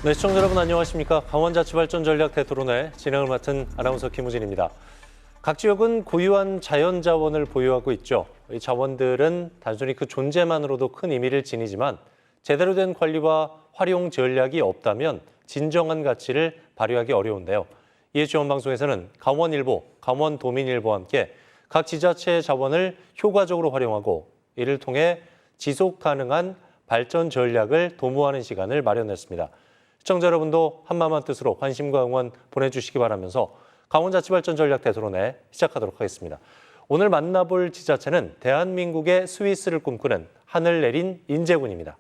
네, 시청자 여러분 안녕하십니까. 강원자치발전전략 대토론회 진행을 맡은 아나운서 김우진입니다. 각 지역은 고유한 자연 자원을 보유하고 있죠. 이 자원들은 단순히 그 존재만으로도 큰 의미를 지니지만 제대로 된 관리와 활용 전략이 없다면 진정한 가치를 발휘하기 어려운데요. 이에 지원방송에서는 강원일보, 강원도민일보와 함께 각 지자체의 자원을 효과적으로 활용하고 이를 통해 지속 가능한 발전 전략을 도모하는 시간을 마련했습니다. 시청자 여러분도 한마음한 뜻으로 관심과 응원 보내주시기 바라면서 강원자치발전전략 대토론회 시작하도록 하겠습니다. 오늘 만나볼 지자체는 대한민국의 스위스를 꿈꾸는 하늘 내린 인제군입니다.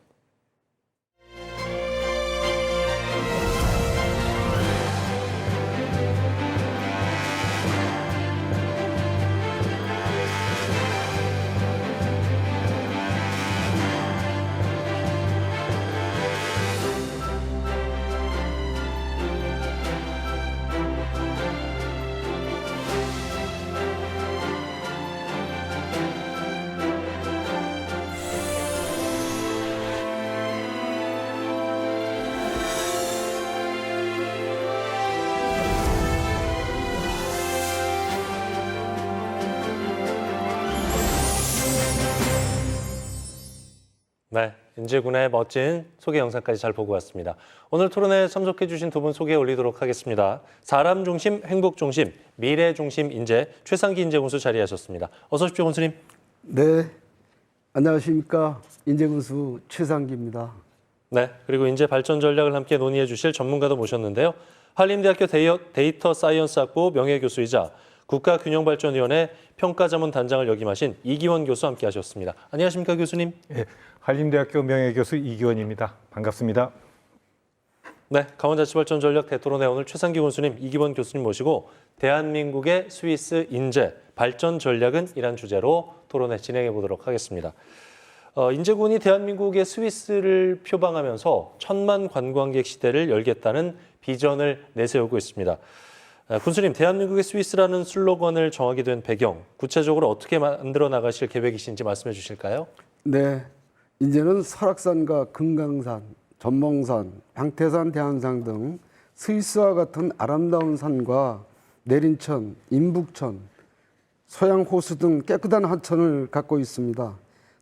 네, 인제군의 멋진 소개 영상까지 잘 보고 왔습니다. 오늘 토론회에 참석해 주신 두 분 소개 올리도록 하겠습니다. 사람 중심, 행복 중심, 미래 중심 인제 최상기 인제군수 자리하셨습니다. 어서 오십시오, 군수님. 네, 안녕하십니까. 인제군수 최상기입니다. 네, 그리고 인제 발전 전략을 함께 논의해 주실 전문가도 모셨는데요. 한림대학교 데이터 사이언스학부 명예교수이자 국가균형발전위원회 평가자문단장을 역임하신 이기원 교수 함께 하셨습니다. 안녕하십니까, 교수님? 네, 한림대학교 명예교수 이기원입니다. 반갑습니다. 네, 강원자치발전전략 대토론회 오늘 최상기 군수님, 이기원 교수님 모시고 대한민국의 스위스 인재 발전 전략은 이란 주제로 토론회 진행해 보도록 하겠습니다. 인제군이 대한민국의 스위스를 표방하면서 1000만 관광객 시대를 열겠다는 비전을 내세우고 있습니다. 군수님, 대한민국의 스위스라는 슬로건을 정하게 된 배경, 구체적으로 어떻게 만들어 나가실 계획이신지 말씀해 주실까요? 네, 인제는 설악산과 금강산, 전봉산, 방태산, 대한산 등 스위스와 같은 아름다운 산과 내린천, 인북천, 소양호수 등 깨끗한 하천을 갖고 있습니다.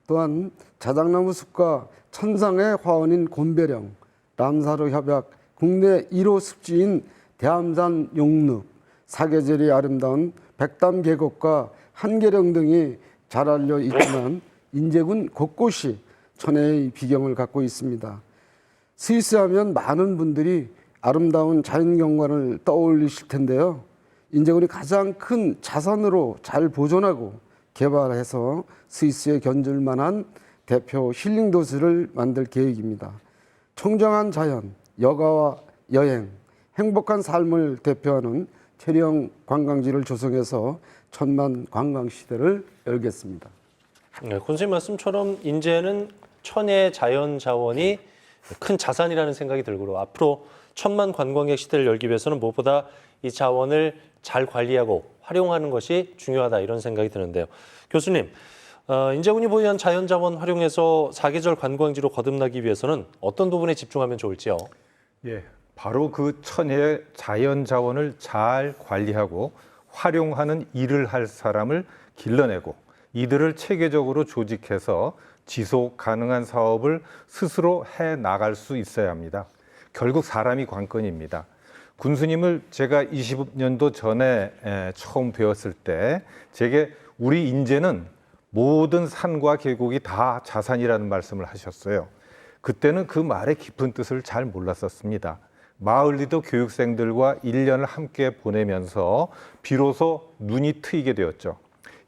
또한 자작나무 숲과 천상의 화원인 곤배령, 람사르 협약, 국내 1호 습지인 대암산 용릉, 사계절이 아름다운 백담 계곡과 한계령 등이 잘 알려 있지만 인제군 곳곳이 천혜의 비경을 갖고 있습니다. 스위스 하면 많은 분들이 아름다운 자연경관을 떠올리실 텐데요. 인제군이 가장 큰 자산으로 잘 보존하고 개발해서 스위스에 견줄 만한 대표 힐링 도시를 만들 계획입니다. 청정한 자연, 여가와 여행, 행복한 삶을 대표하는 체리형 관광지를 조성해서 1000만 관광 시대를 열겠습니다. 네, 군수님 말씀처럼 인제는 천혜의 자연 자원이 큰 자산이라는 생각이 들고 앞으로 1000만 관광객 시대를 열기 위해서는 무엇보다 이 자원을 잘 관리하고 활용하는 것이 중요하다 이런 생각이 드는데요. 교수님, 인제군이 보유한 자연 자원 활용해서 사계절 관광지로 거듭나기 위해서는 어떤 부분에 집중하면 좋을지요? 예, 바로 그 천혜의 자연 자원을 잘 관리하고 활용하는 일을 할 사람을 길러내고 이들을 체계적으로 조직해서 지속 가능한 사업을 스스로 해 나갈 수 있어야 합니다. 결국 사람이 관건입니다. 군수님을 제가 20년도 전에 처음 배웠을 때 제게 우리 인제는 모든 산과 계곡이 다 자산이라는 말씀을 하셨어요. 그때는 그 말의 깊은 뜻을 잘 몰랐었습니다. 마을리더 교육생들과 1년을 함께 보내면서 비로소 눈이 트이게 되었죠.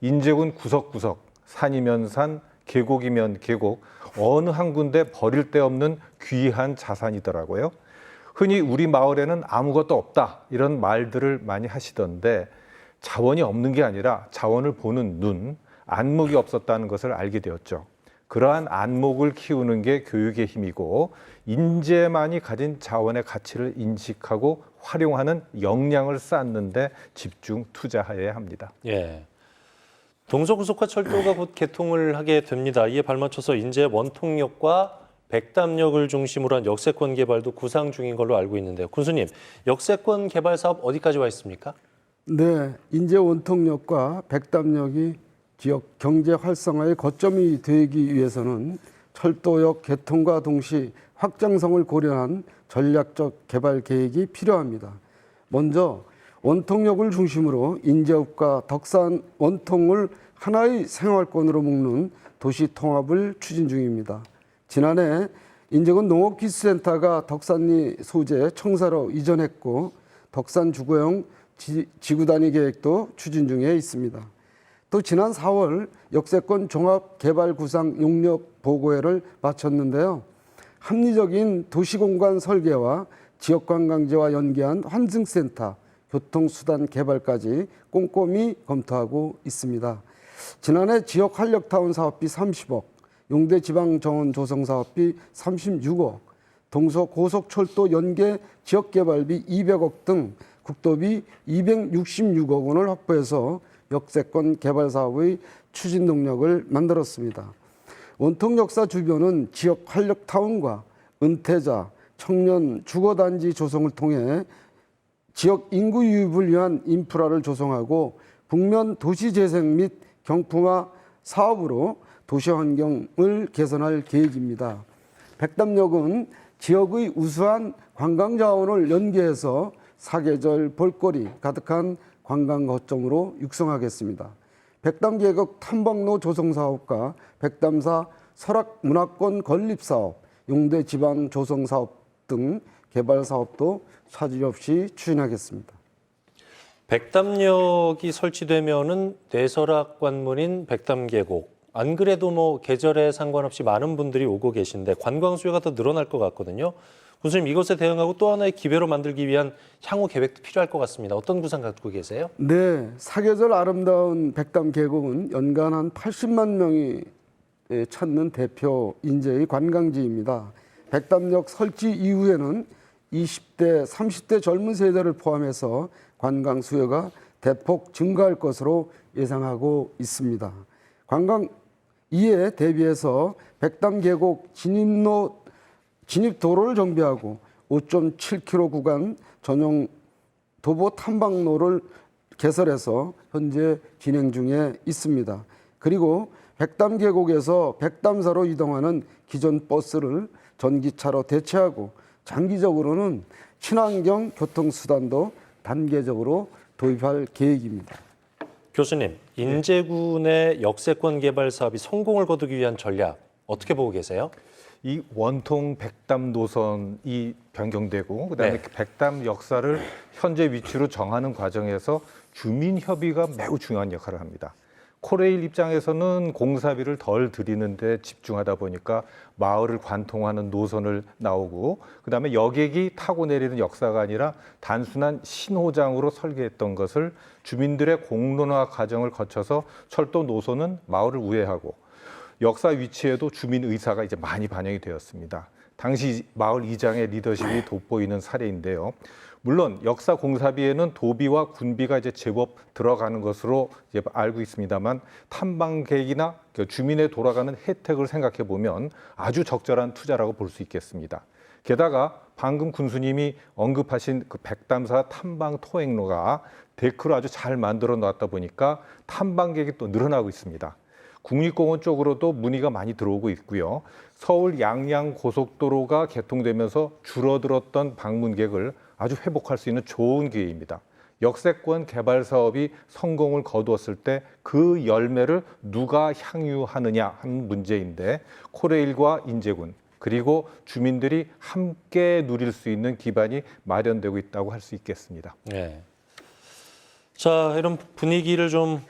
인제군 구석구석, 산이면 산, 계곡이면 계곡, 어느 한 군데 버릴 데 없는 귀한 자산이더라고요. 흔히 우리 마을에는 아무것도 없다 이런 말들을 많이 하시던데 자원이 없는 게 아니라 자원을 보는 눈, 안목이 없었다는 것을 알게 되었죠. 그러한 안목을 키우는 게 교육의 힘이고 인재만이 가진 자원의 가치를 인식하고 활용하는 역량을 쌓는 데 집중 투자해야 합니다. 예. 동서고속화 철도가 곧 개통을 하게 됩니다. 이에 발맞춰서 인제 원통역과 백담역을 중심으로 한 역세권 개발도 구상 중인 걸로 알고 있는데요. 군수님, 역세권 개발 사업 어디까지 와 있습니까? 네, 인제 원통역과 백담역이 지역 경제 활성화의 거점이 되기 위해서는 철도역 개통과 동시 확장성을 고려한 전략적 개발 계획이 필요합니다. 먼저 원통역을 중심으로 인제읍과 덕산 원통을 하나의 생활권으로 묶는 도시 통합을 추진 중입니다. 지난해 인제군 농업기술센터가 덕산리 소재 청사로 이전했고 덕산 주거용 지구 단위 계획도 추진 중에 있습니다. 또 지난 4월 역세권 종합개발구상 용역 보고회를 마쳤는데요. 합리적인 도시공간 설계와 지역관광지와 연계한 환승센터, 교통수단 개발까지 꼼꼼히 검토하고 있습니다. 지난해 지역활력타운 사업비 30억, 용대지방정원 조성 사업비 36억, 동서고속철도 연계 지역개발비 200억 등 국도비 266억 원을 확보해서 역세권 개발 사업의 추진 동력을 만들었습니다. 원통 역사 주변은 지역 활력타운과 은퇴자, 청년 주거단지 조성을 통해 지역 인구 유입을 위한 인프라를 조성하고 북면 도시재생 및 경품화 사업으로 도시 환경을 개선할 계획입니다. 백담역은 지역의 우수한 관광 자원을 연계해서 사계절 볼거리 가득한 관광 거점으로 육성하겠습니다. 백담계곡 탐방로 조성 사업과 백담사 설악 문화권 건립 사업, 용대 지방 조성 사업 등 개발 사업도 차질 없이 추진하겠습니다. 백담역이 설치되면은 내설악 관문인 백담계곡. 안 그래도 뭐 계절에 상관없이 많은 분들이 오고 계신데 관광 수요가 더 늘어날 것 같거든요. 군수님, 이것에 대응하고 또 하나의 기회로 만들기 위한 향후 계획도 필요할 것 같습니다. 어떤 구상 갖고 계세요? 네, 사계절 아름다운 백담 계곡은 연간 한 80만 명이 찾는 대표 인재의 관광지입니다. 백담역 설치 이후에는 20대, 30대 젊은 세대를 포함해서 관광 수요가 대폭 증가할 것으로 예상하고 있습니다. 관광 이에 대비해서 백담 계곡 진입 도로를 정비하고 5.7km 구간 전용 도보 탐방로를 개설해서 현재 진행 중에 있습니다. 그리고 백담 계곡에서 백담사로 이동하는 기존 버스를 전기차로 대체하고 장기적으로는 친환경 교통수단도 단계적으로 도입할 계획입니다. 교수님, 인제군의 역세권 개발 사업이 성공을 거두기 위한 전략 어떻게 보고 계세요? 이 원통 백담 노선이 변경되고 그다음에 네. 백담 역사를 현재 위치로 정하는 과정에서 주민 협의가 매우 중요한 역할을 합니다. 코레일 입장에서는 공사비를 덜 들이는데 집중하다 보니까 마을을 관통하는 노선을 나오고 그다음에 여객이 타고 내리는 역사가 아니라 단순한 신호장으로 설계했던 것을 주민들의 공론화 과정을 거쳐서 철도 노선은 마을을 우회하고 역사 위치에도 주민 의사가 이제 많이 반영이 되었습니다. 당시 마을 이장의 리더십이 돋보이는 사례인데요. 물론 역사 공사비에는 도비와 군비가 이제 제법 들어가는 것으로 이제 알고 있습니다만 탐방객이나 주민의 돌아가는 혜택을 생각해 보면 아주 적절한 투자라고 볼 수 있겠습니다. 게다가 방금 군수님이 언급하신 그 백담사 탐방 토행로가 데크로 아주 잘 만들어 놨다 보니까 탐방객이 또 늘어나고 있습니다. 국립공원 쪽으로도 문의가 많이 들어오고 있고요. 서울 양양 고속도로가 개통되면서 줄어들었던 방문객을 아주 회복할 수 있는 좋은 기회입니다. 역세권 개발 사업이 성공을 거두었을 때 그 열매를 누가 향유하느냐 하는 문제인데 코레일과 인제군 그리고 주민들이 함께 누릴 수 있는 기반이 마련되고 있다고 할 수 있겠습니다. 네. 자, 이런 분위기를 좀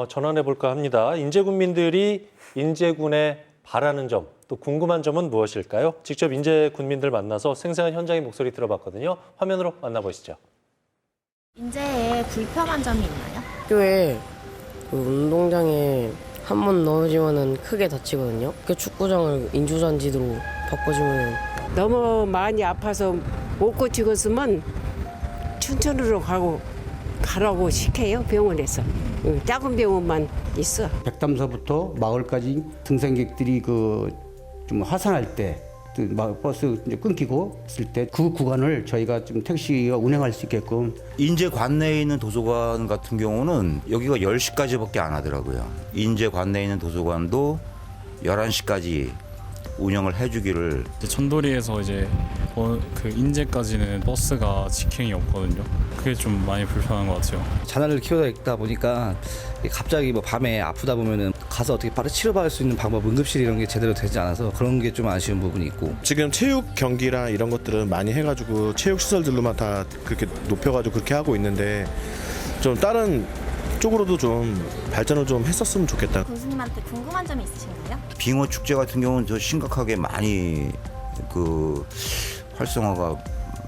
전환해 볼까 합니다. 인제군민들이 인제군에 바라는 점, 또 궁금한 점은 무엇일까요? 직접 인제군민들 만나서 생생한 현장의 목소리 들어봤거든요. 화면으로 만나보시죠. 인제에 불편한 점이 있나요? 학교에 그 운동장에 한 번 넘어지면은 크게 다치거든요. 그 축구장을 인조잔디로 바꿔주면 너무 많이 아파서 못 고치겠으면 춘천으로 가라고 시켜요, 병원에서. 작은 병원만 있어. 백담사부터 마을까지 등산객들이 좀 하산할 때 버스 이제 끊기고 있을 때 그 구간을 저희가 좀 택시가 운행할 수 있게끔 인제 관내에 있는 도서관 같은 경우는 여기가 10시까지밖에 안 하더라고요. 인제 관내에 있는 도서관도 11시까지 운영을 해주기를. 천도리에서 이제 그 인제까지는 버스가 직행이 없거든요. 그게 좀 많이 불편한 것 같아요. 자녀를 키우다 있다 보니까 갑자기 뭐 밤에 아프다 보면은 가서 어떻게 바로 치료받을 수 있는 방법, 응급실 이런 게 제대로 되지 않아서 그런 게 좀 아쉬운 부분이 있고. 지금 체육 경기랑 이런 것들은 많이 해가지고 체육 시설들로만 다 그렇게 높여가지고 그렇게 하고 있는데 좀 다른 쪽으로도 좀 발전을 좀 했었으면 좋겠다. 군수님한테 궁금한 점이 있으신가요? 빙어 축제 같은 경우는 더 심각하게 많이 그 활성화가,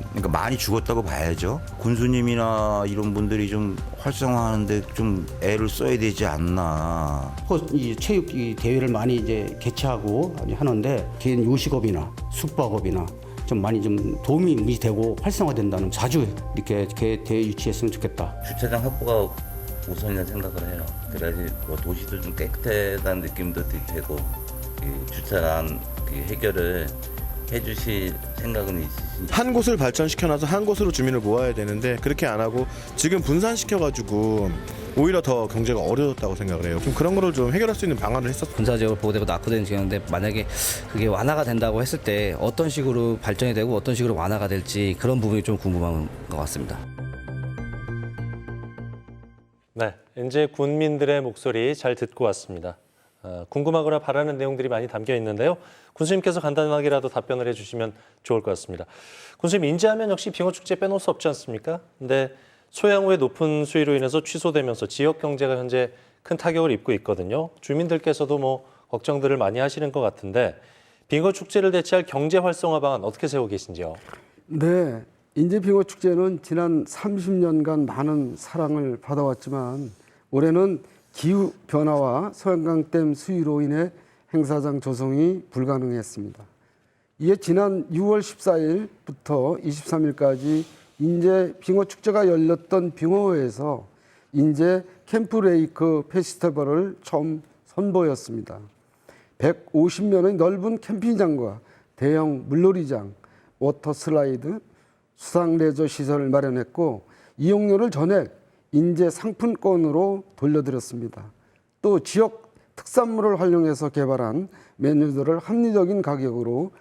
그러니까 많이 죽었다고 봐야죠. 군수님이나 이런 분들이 좀 활성화하는데 좀 애를 써야 되지 않나. 이 체육 이 대회를 많이 이제 개최하고 하는데 개인 요식업이나 숙박업이나 좀 많이 좀 도움이 되고 활성화된다는 자주 이렇게 대회 유치했으면 좋겠다. 주차장 확보가 우선이라 생각을 해요. 그래야지 뭐 도시도 좀 깨끗하다는 느낌도 되고, 이 주차장 해결을 해주실 생각은 있으신지. 한 곳을 발전시켜놔서 한 곳으로 주민을 모아야 되는데 그렇게 안 하고 지금 분산시켜가지고 오히려 더 경제가 어려졌다고 생각을 해요. 좀 그런 거를 좀 해결할 수 있는 방안을 했었어요. 군사지역으로 보호되고 낙후되는 지역인데 만약에 그게 완화가 된다고 했을 때 어떤 식으로 발전이 되고 어떤 식으로 완화가 될지 그런 부분이 좀 궁금한 것 같습니다. 네, 이제 군민들의 목소리 잘 듣고 왔습니다. 궁금하거나 바라는 내용들이 많이 담겨 있는데요. 군수님께서 간단하게라도 답변을 해주시면 좋을 것 같습니다. 군수님, 인제하면 역시 빙어축제 빼놓을 수 없지 않습니까? 근데 소양호의 높은 수위로 인해서 취소되면서 지역 경제가 현재 큰 타격을 입고 있거든요. 주민들께서도 뭐 걱정들을 많이 하시는 것 같은데 빙어축제를 대체할 경제 활성화 방안 어떻게 세우고 계신지요? 네, 인제 빙어 축제는 지난 30년간 많은 사랑을 받아왔지만 올해는 기후 변화와 소양강댐 수위로 인해 행사장 조성이 불가능했습니다. 이에 지난 6월 14일부터 23일까지 인제 빙어 축제가 열렸던 빙어호에서 인제 캠프레이크 페스티벌을 처음 선보였습니다. 150면의 넓은 캠핑장과 대형 물놀이장, 워터슬라이드, 수상레저 시설을 마련했고 이용료를 전액 인제 상품권으로 돌려드렸습니다. 또 지역 특산물을 활용해서 개발한 메뉴들을 합리적인 가격으로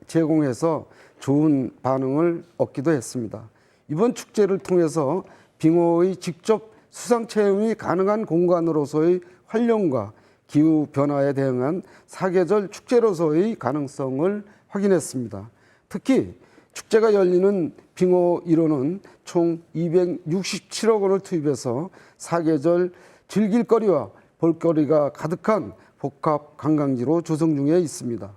제공해서 좋은 반응을 얻기도 했습니다. 이번 축제를 통해서 빙어의 직접 수상 체험이 가능한 공간으로서의 활용과 기후 변화에 대응한 사계절 축제로서의 가능성을 확인했습니다. 특히 축제가 열리는 빙어 1호는 총 267억 원을 투입해서 사계절 즐길거리와 볼거리가 가득한 복합 관광지로 조성 중에 있습니다.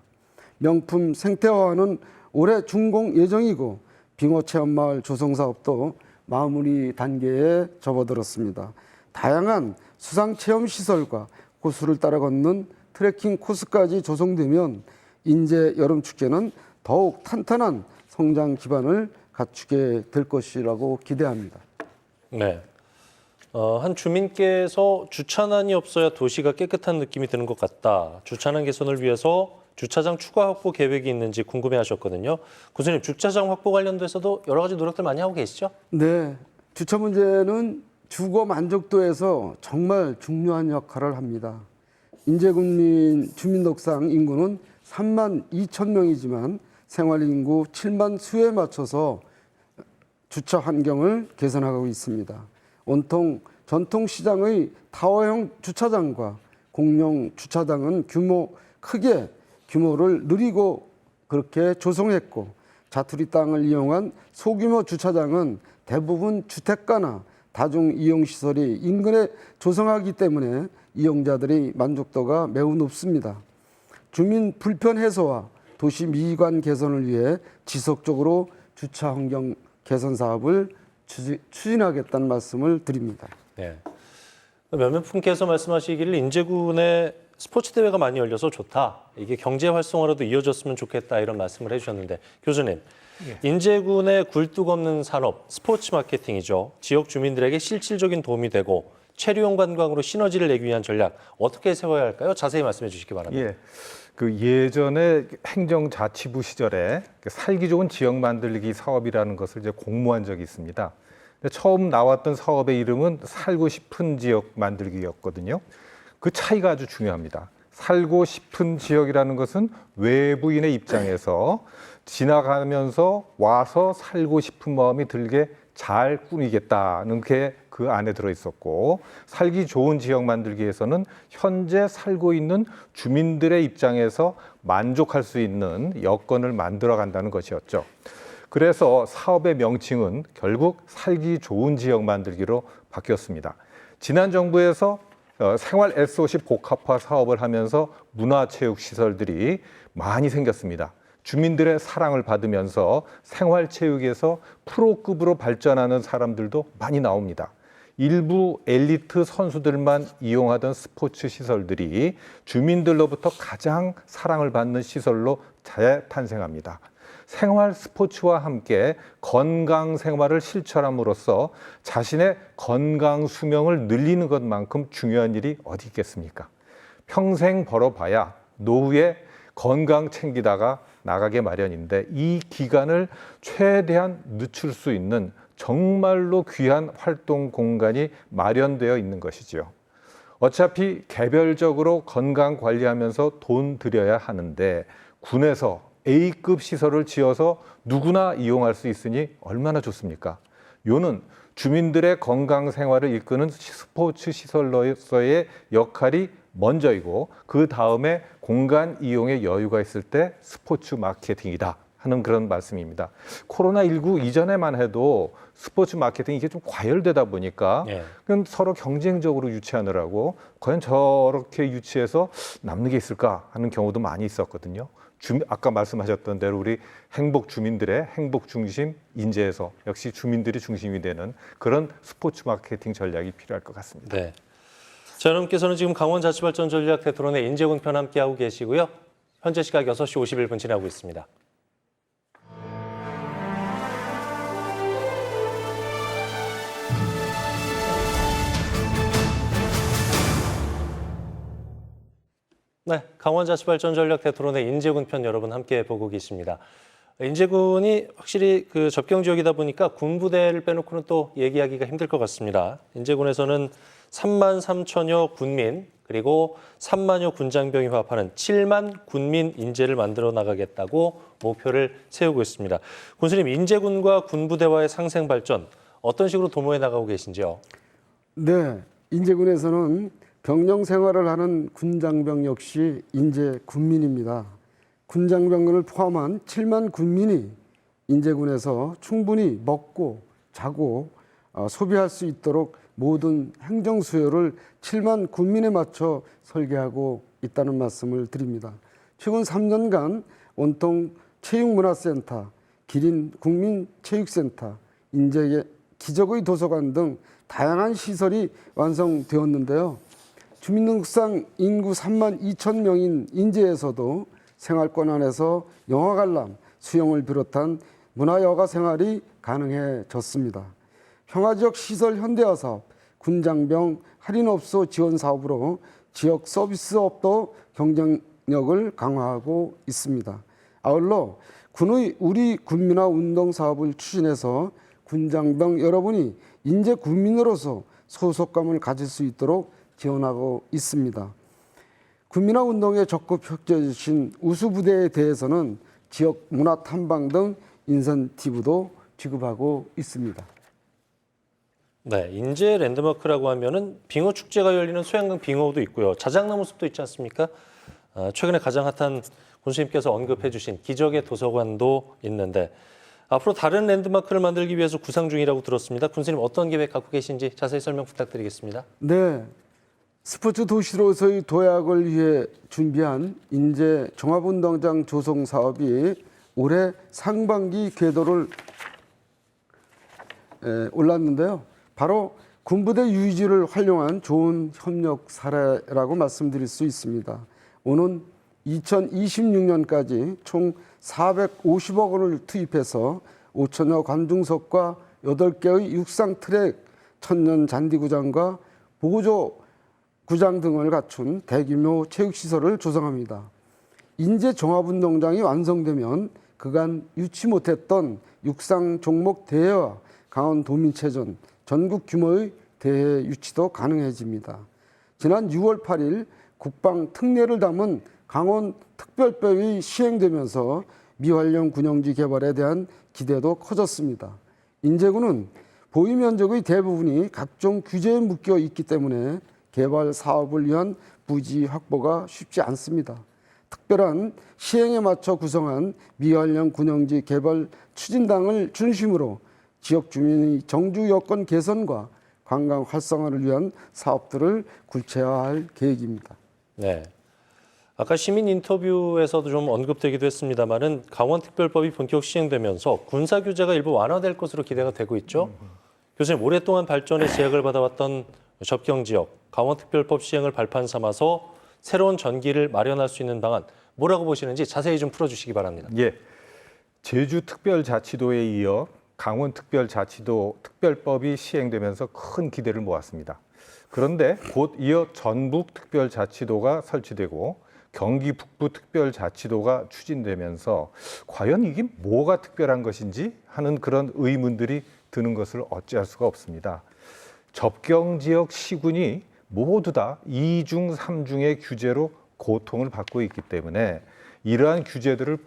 명품 생태화는 올해 준공 예정이고 빙어 체험마을 조성 사업도 마무리 단계에 접어들었습니다. 다양한 수상 체험 시설과 호수를 따라 걷는 트레킹 코스까지 조성되면 인제 여름 축제는 더욱 탄탄한 성장 기반을 갖추게 될 것이라고 기대합니다. 네. 한 주민께서 주차난이 없어야 도시가 깨끗한 느낌이 드는 것 같다. 주차난 개선을 위해서 주차장 추가 확보 계획이 있는지 궁금해하셨거든요. 군수님, 주차장 확보 관련돼서도 여러 가지 노력들 많이 하고 계시죠? 네, 주차 문제는 주거 만족도에서 정말 중요한 역할을 합니다. 인제군민 주민독상 인구는 3만 2천 명이지만 생활인구 7만 수에 맞춰서 주차 환경을 개선하고 있습니다. 온통 전통시장의 타워형 주차장과 공용 주차장은 규모를 늘리고 그렇게 조성했고 자투리 땅을 이용한 소규모 주차장은 대부분 주택가나 다중이용시설이 인근에 조성하기 때문에 이용자들의 만족도가 매우 높습니다. 주민 불편 해소와 도시 미관 개선을 위해 지속적으로 주차 환경 개선 사업을 추진하겠다는 말씀을 드립니다. 네. 몇몇 분께서 말씀하시기를 인제군에 스포츠 대회가 많이 열려서 좋다. 이게 경제 활성화로도 이어졌으면 좋겠다 이런 말씀을 해주셨는데 교수님, 인제군의 굴뚝 없는 산업 스포츠 마케팅이죠. 지역 주민들에게 실질적인 도움이 되고 체류용 관광으로 시너지를 내기 위한 전략 어떻게 세워야 할까요? 자세히 말씀해 주시기 바랍니다. 예. 그 예전에 행정자치부 시절에 살기 좋은 지역 만들기 사업이라는 것을 이제 공모한 적이 있습니다. 근데 처음 나왔던 사업의 이름은 살고 싶은 지역 만들기였거든요. 그 차이가 아주 중요합니다. 살고 싶은 지역이라는 것은 외부인의 입장에서 지나가면서 와서 살고 싶은 마음이 들게 잘 꾸미겠다는 게 그 안에 들어 있었고, 살기 좋은 지역 만들기에서는 현재 살고 있는 주민들의 입장에서 만족할 수 있는 여건을 만들어 간다는 것이었죠. 그래서 사업의 명칭은 결국 살기 좋은 지역 만들기로 바뀌었습니다. 지난 정부에서 생활 S50 복합화 사업을 하면서 문화체육시설들이 많이 생겼습니다. 주민들의 사랑을 받으면서 생활체육에서 프로급으로 발전하는 사람들도 많이 나옵니다. 일부 엘리트 선수들만 이용하던 스포츠 시설들이 주민들로부터 가장 사랑을 받는 시설로 재탄생합니다. 생활 스포츠와 함께 건강 생활을 실천함으로써 자신의 건강 수명을 늘리는 것만큼 중요한 일이 어디 있겠습니까? 평생 벌어봐야 노후에 건강 챙기다가 나가게 마련인데, 이 기간을 최대한 늦출 수 있는 정말로 귀한 활동 공간이 마련되어 있는 것이죠. 어차피 개별적으로 건강 관리하면서 돈 들여야 하는데 군에서 A급 시설을 지어서 누구나 이용할 수 있으니 얼마나 좋습니까? 요는 주민들의 건강 생활을 이끄는 스포츠 시설로서의 역할이 먼저이고, 그 다음에 공간 이용의 여유가 있을 때 스포츠 마케팅이다 하는 그런 말씀입니다. 코로나19 이전에만 해도 스포츠 마케팅이 이게 좀 과열되다 보니까 그건 서로 경쟁적으로 유치하느라고 과연 저렇게 유치해서 남는 게 있을까 하는 경우도 많이 있었거든요. 아까 말씀하셨던 대로 우리 행복 주민들의 행복 중심 인재에서 역시 주민들이 중심이 되는 그런 스포츠 마케팅 전략이 필요할 것 같습니다. 네. 자, 여러분께서는 지금 강원자치발전 전략 대토론의 인재군 편 함께하고 계시고요. 현재 시각 6시 51분 지나고 있습니다. 네, 강원자치발전 전략 대토론의 인재군 편 여러분 함께 보고 계십니다. 인재군이 확실히 그 접경 지역이다 보니까 군부대를 빼놓고는 또 얘기하기가 힘들 것 같습니다. 인재군에서는 3만 3천여 군민 그리고 3만여 군장병이 화합하는 7만 군민 인재를 만들어 나가겠다고 목표를 세우고 있습니다. 군수님, 인재군과 군부대와의 상생 발전 어떤 식으로 도모해 나가고 계신지요? 네, 인재군에서는 병영 생활을 하는 군장병 역시 인재 군민입니다. 군장병을 포함한 7만 군민이 인재군에서 충분히 먹고 자고 소비할 수 있도록 모든 행정 수요를 7만 군민에 맞춰 설계하고 있다는 말씀을 드립니다. 최근 3년간 온통 체육문화센터, 기린 국민체육센터, 인재 기적의 도서관 등 다양한 시설이 완성되었는데요. 주민등록상 인구 3만 2천 명인 인제에서도 생활권 안에서 영화 관람, 수영을 비롯한 문화여가 생활이 가능해졌습니다. 평화지역 시설 현대화 사업, 군장병 할인업소 지원 사업으로 지역 서비스업도 경쟁력을 강화하고 있습니다. 아울러 군의 우리 군민화 운동 사업을 추진해서 군장병 여러분이 인재 군민으로서 소속감을 가질 수 있도록 지원하고 있습니다. 군민화 운동에 적극 협조해 주신 우수부대에 대해서는 지역 문화 탐방 등 인센티브도 지급하고 있습니다. 네, 인제 랜드마크라고 하면은 빙어 축제가 열리는 소양강 빙어도 있고요. 자작나무 숲도 있지 않습니까? 최근에 가장 핫한 군수님께서 언급해 주신 기적의 도서관도 있는데 앞으로 다른 랜드마크를 만들기 위해서 구상 중이라고 들었습니다. 군수님 어떤 계획 갖고 계신지 자세히 설명 부탁드리겠습니다. 네, 스포츠 도시로서의 도약을 위해 준비한 인제 종합운동장 조성 사업이 올해 상반기 궤도를 올랐는데요. 바로 군부대 유지를 활용한 좋은 협력 사례라고 말씀드릴 수 있습니다. 오는 2026년까지 총 450억 원을 투입해서 5천여 관중석과 8개의 육상 트랙, 천년 잔디구장과 보조 구장 등을 갖춘 대규모 체육시설을 조성합니다. 인제 종합운동장이 완성되면 그간 유치 못했던 육상 종목 대회와 강원도민체전 전국 규모의 대회 유치도 가능해집니다. 지난 6월 8일 국방 특례를 담은 강원 특별법이 시행되면서 미활용 군용지 개발에 대한 기대도 커졌습니다. 인제군은 보유 면적의 대부분이 각종 규제에 묶여 있기 때문에 개발 사업을 위한 부지 확보가 쉽지 않습니다. 특별한 시행에 맞춰 구성한 미활용 군용지 개발 추진당을 중심으로 지역 주민의 정주 여건 개선과 관광 활성화를 위한 사업들을 구체화할 계획입니다. 네. 아까 시민 인터뷰에서도 좀 언급되기도 했습니다만은 강원특별법이 본격 시행되면서 군사 규제가 일부 완화될 것으로 기대가 되고 있죠. 교수님, 오랫동안 발전에 제약을 받아왔던 접경 지역, 강원특별법 시행을 발판 삼아서 새로운 전기를 마련할 수 있는 방안 뭐라고 보시는지 자세히 좀 풀어주시기 바랍니다. 예, 제주특별자치도에 이어 강원특별자치도 특별법이 시행되면서 큰 기대를 모았습니다. 그런데 곧 이어 전북특별자치도가 설치되고 경기 북부특별자치도가 추진되면서 과연 이게 뭐가 특별한 것인지 하는 그런 의문들이 드는 것을 어찌할 수가 없습니다. 접경지역 시군이 모두 다 2중, 3중의 규제로 고통을 받고 있기 때문에 이러한 규제들을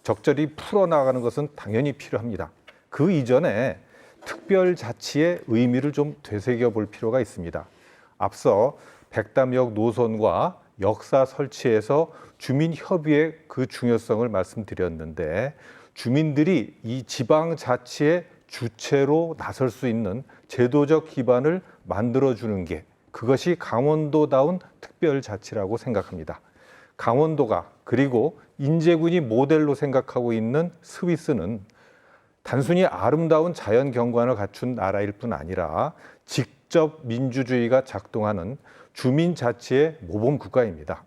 적절히 풀어나가는 것은 당연히 필요합니다. 그 이전에 특별자치의 의미를 좀 되새겨 볼 필요가 있습니다. 앞서 백담역 노선과 역사 설치에서 주민협의회 그 중요성을 말씀드렸는데 주민들이 이 지방자치의 주체로 나설 수 있는 제도적 기반을 만들어주는 게 그것이 강원도다운 특별자치라고 생각합니다. 강원도가 그리고 인제군이 모델로 생각하고 있는 스위스는 단순히 아름다운 자연 경관을 갖춘 나라일 뿐 아니라 직접 민주주의가 작동하는 주민자치의 모범 국가입니다.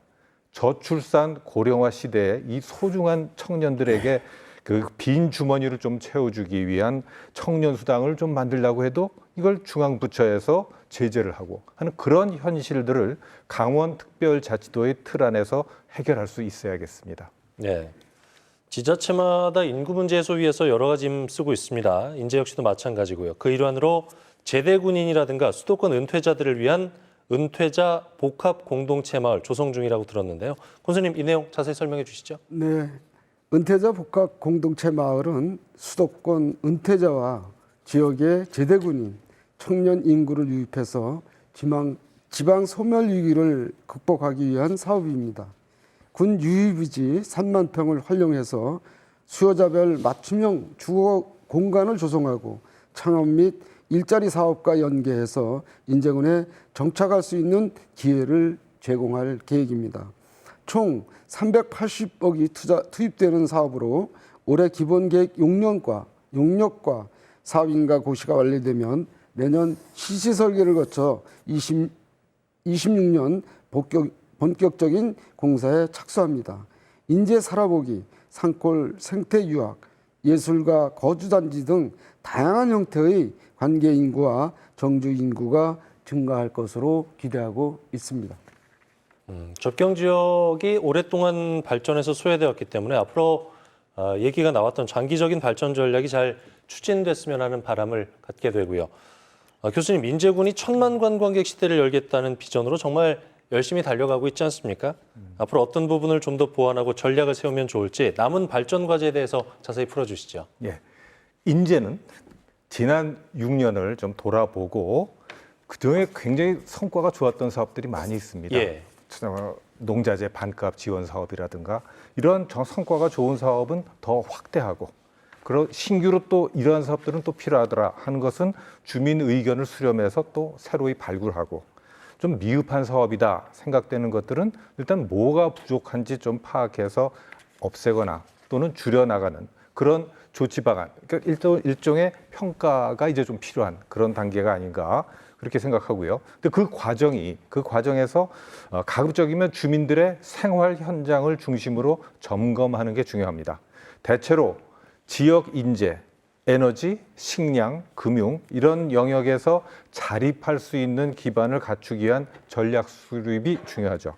저출산 고령화 시대에 이 소중한 청년들에게 그 빈 주머니를 좀 채워주기 위한 청년 수당을 좀 만들려고 해도 이걸 중앙부처에서 제재를 하고 하는 그런 현실들을 강원특별자치도의 틀 안에서 해결할 수 있어야겠습니다. 네. 지자체마다 인구 문제 해소 위해서 여러 가지 힘 쓰고 있습니다. 인제 역시도 마찬가지고요. 그 일환으로 제대군인이라든가 수도권 은퇴자들을 위한 은퇴자 복합 공동체 마을 조성 중이라고 들었는데요. 군수님, 이 내용 자세히 설명해 주시죠. 네, 은퇴자 복합 공동체 마을은 수도권 은퇴자와 지역의 제대군인, 청년 인구를 유입해서 지방 소멸 위기를 극복하기 위한 사업입니다. 군 유휴부지 3만 평을 활용해서 수요자별 맞춤형 주거 공간을 조성하고 창업 및 일자리 사업과 연계해서 인제군에 정착할 수 있는 기회를 제공할 계획입니다. 총 380억이 투입되는 사업으로 올해 기본계획 용역과 사업인가 고시가 완료되면 내년 시시 설계를 거쳐 26년 본격적인 공사에 착수합니다. 인재 살아보기, 산골 생태유학, 예술가 거주단지 등 다양한 형태의 관계 인구와 정주 인구가 증가할 것으로 기대하고 있습니다. 접경 지역이 오랫동안 발전해서 소외되었기 때문에 앞으로 얘기가 나왔던 장기적인 발전 전략이 잘 추진됐으면 하는 바람을 갖게 되고요. 교수님, 인제군이 1000만 관광객 시대를 열겠다는 비전으로 정말 열심히 달려가고 있지 않습니까? 앞으로 어떤 부분을 좀 더 보완하고 전략을 세우면 좋을지 남은 발전 과제에 대해서 자세히 풀어주시죠. 예, 인제는 지난 6년을 좀 돌아보고 그동안에 굉장히 성과가 좋았던 사업들이 많이 있습니다. 예. 농자재 반값 지원 사업이라든가 이런 성과가 좋은 사업은 더 확대하고 그리고 신규로 또 이러한 사업들은 또 필요하더라 하는 것은 주민 의견을 수렴해서 또 새로이 발굴하고 좀 미흡한 사업이다 생각되는 것들은 일단 뭐가 부족한지 좀 파악해서 없애거나 또는 줄여나가는 그런 조치 방안, 그러니까 일종의 평가가 이제 좀 필요한 그런 단계가 아닌가 그렇게 생각하고요. 근데 그 과정에서 가급적이면 주민들의 생활 현장을 중심으로 점검하는 게 중요합니다. 대체로 지역 인재, 에너지, 식량, 금융 이런 영역에서 자립할 수 있는 기반을 갖추기 위한 전략 수립이 중요하죠.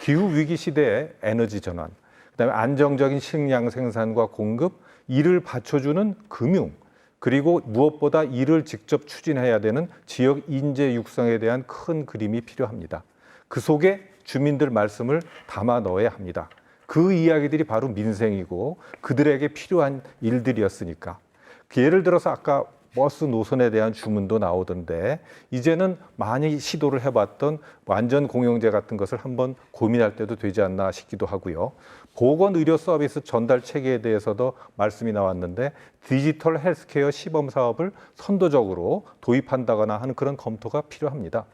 기후 위기 시대의 에너지 전환, 그다음에 안정적인 식량 생산과 공급, 이를 받쳐주는 금융, 그리고 무엇보다 이를 직접 추진해야 되는 지역 인재 육성에 대한 큰 그림이 필요합니다. 그 속에 주민들 말씀을 담아 넣어야 합니다. 그 이야기들이 바로 민생이고 그들에게 필요한 일들이었으니까. 예를 들어서 아까 버스 노선에 대한 주문도 나오던데 이제는 많이 시도를 해봤던 완전 공영제 같은 것을 한번 고민할 때도 되지 않나 싶기도 하고요. 보건의료 서비스 전달 체계에 대해서도 말씀이 나왔는데 디지털 헬스케어 시범 사업을 선도적으로 도입한다거나 하는 그런 검토가 필요합니다.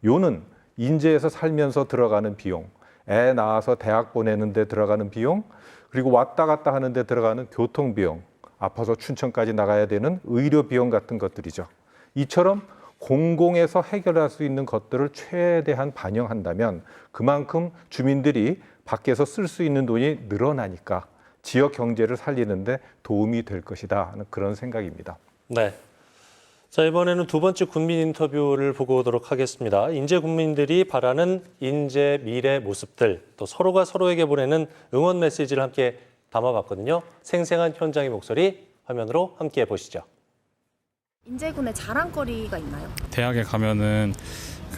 요는 인제에서 살면서 들어가는 비용, 애 낳아서 대학 보내는 데 들어가는 비용, 그리고 왔다 갔다 하는 데 들어가는 교통 비용, 아파서 춘천까지 나가야 되는 의료 비용 같은 것들이죠. 이처럼 공공에서 해결할 수 있는 것들을 최대한 반영한다면 그만큼 주민들이 밖에서 쓸 수 있는 돈이 늘어나니까 지역 경제를 살리는데 도움이 될 것이다 하는 그런 생각입니다. 네. 자, 이번에는 두 번째 국민 인터뷰를 보고 오도록 하겠습니다. 인제 국민들이 바라는 인제 미래 모습들, 또 서로가 서로에게 보내는 응원 메시지를 함께 담아봤거든요. 생생한 현장의 목소리 화면으로 함께 보시죠. 인제군의 자랑거리가 있나요? 대학에 가면은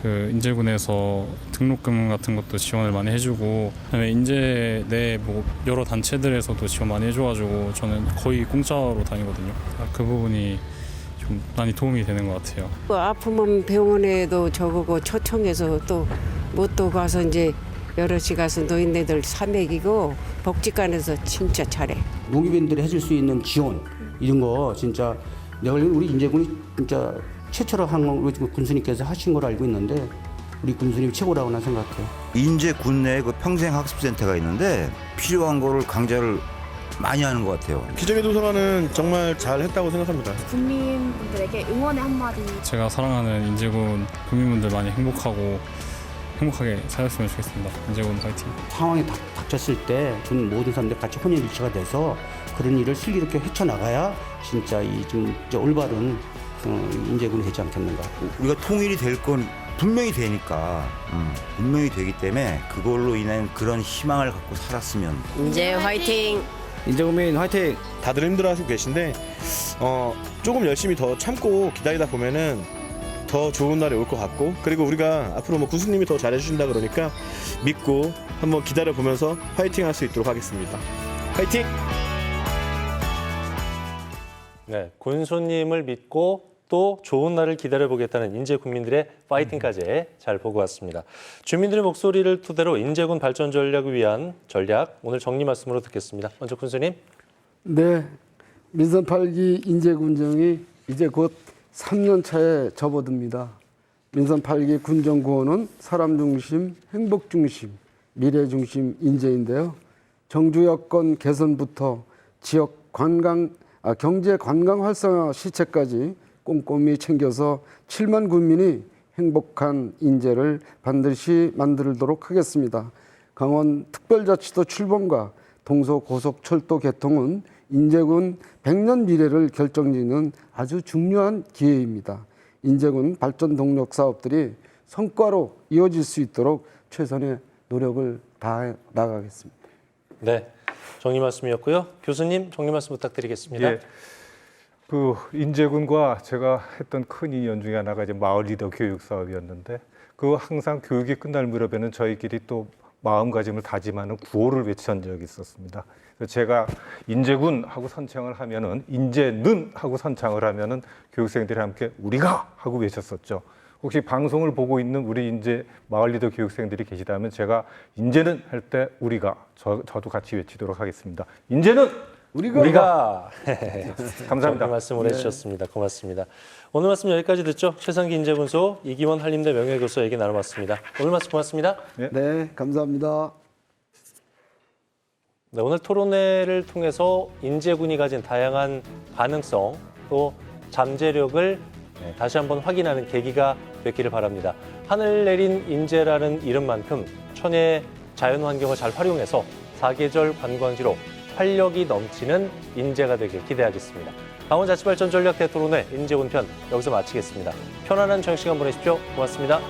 그 인제군에서 등록금 같은 것도 지원을 많이 해주고, 그다음에 인제 내 뭐 여러 단체들에서도 지원 많이 해줘가지고 저는 거의 공짜로 다니거든요. 그 부분이 좀 많이 도움이 되는 것 같아요. 아프면 병원에도 저거고 초청해서 또 못 또 가서 이제 여럿이 가서 노인네들 사맥이고 복지관에서 진짜 잘해. 농협인들이 해줄 수 있는 지원 이런 거 진짜 내가 우리 인제군이 진짜 최초로 한 건 우리 군수님께서 하신 걸 알고 있는데 우리 군수님 최고라고 난 생각해요. 인제 군내에 그 평생학습센터가 있는데 필요한 거를 강좌를 많이 하는 것 같아요. 기적의 도서관은 정말 잘 했다고 생각합니다. 국민분들에게 응원의 한마디. 제가 사랑하는 인제군 국민분들 많이 행복하게 살았으면 좋겠습니다. 인제군 화이팅! 상황이 닥쳤을 때 군 모든 사람들 같이 혼연일체가 돼서 그런 일을 슬기롭게 헤쳐나가야 진짜 이 좀 올바른 인제군이 되지 않겠는가. 우리가 통일이 될 건 분명히 되니까 분명히 되기 때문에 그걸로 인한 그런 희망을 갖고 살았으면. 인제 화이팅! 인제국민 화이팅! 다들 힘들어하시고 계신데 조금 열심히 더 참고 기다리다 보면은 더 좋은 날이 올 것 같고, 그리고 우리가 앞으로 뭐 군수님이 더 잘해주신다 그러니까 믿고 한번 기다려보면서 화이팅 할 수 있도록 하겠습니다. 화이팅! 네, 군수님을 믿고 또 좋은 날을 기다려보겠다는 인제 국민들의 파이팅까지 잘 보고 왔습니다. 주민들의 목소리를 토대로 인제군 발전 전략을 위한 전략, 오늘 정리 말씀으로 듣겠습니다. 먼저 군수님. 네, 민선 8기 인제군정이 이제 곧 3년 차에 접어듭니다. 민선 8기 군정구호는 사람 중심, 행복 중심, 미래 중심 인재인데요. 정주 여건 개선부터 지역 경제 관광 활성화 시책까지 꼼꼼히 챙겨서 7만 군민이 행복한 인재를 반드시 만들도록 하겠습니다. 강원 특별자치도 출범과 동서고속철도 개통은 인제군 100년 미래를 결정짓는 아주 중요한 기회입니다. 인제군 발전 동력 사업들이 성과로 이어질 수 있도록 최선의 노력을 다해 나가겠습니다. 네, 정리 말씀이었고요. 교수님 정리 말씀 부탁드리겠습니다. 예, 그 인제군과 제가 했던 큰 인연 중에 하나가 이제 마을 리더 교육 사업이었는데 그 항상 교육이 끝날 무렵에는 저희끼리 또 마음가짐을 다짐하는 구호를 외친 적이 있었습니다. 그래서 제가 인제군 하고 선창을 하면은 인제는 하고 선창을 하면은 교육생들이 함께 우리가 하고 외쳤었죠. 혹시 방송을 보고 있는 우리 인제 마을 리더 교육생들이 계시다면 제가 인제는 할 때 우리가 저도 같이 외치도록 하겠습니다. 인제는 우리가. 감사합니다. 말씀을 해주셨습니다. 고맙습니다. 오늘 말씀 여기까지 듣죠. 최상기 인재군소 이기원 한림대 명예교수 얘기 나눠봤습니다. 오늘 말씀 고맙습니다. 네, 감사합니다. 네, 오늘 토론회를 통해서 인재군이 가진 다양한 가능성 또 잠재력을 다시 한번 확인하는 계기가 됐기를 바랍니다. 하늘 내린 인재라는 이름만큼 천혜의 자연환경을 잘 활용해서 사계절 관광지로 활력이 넘치는 인재가 되길 기대하겠습니다. 강원자치발전 전략 대토론회 인재군 편 여기서 마치겠습니다. 편안한 저녁 시간 보내십시오. 고맙습니다.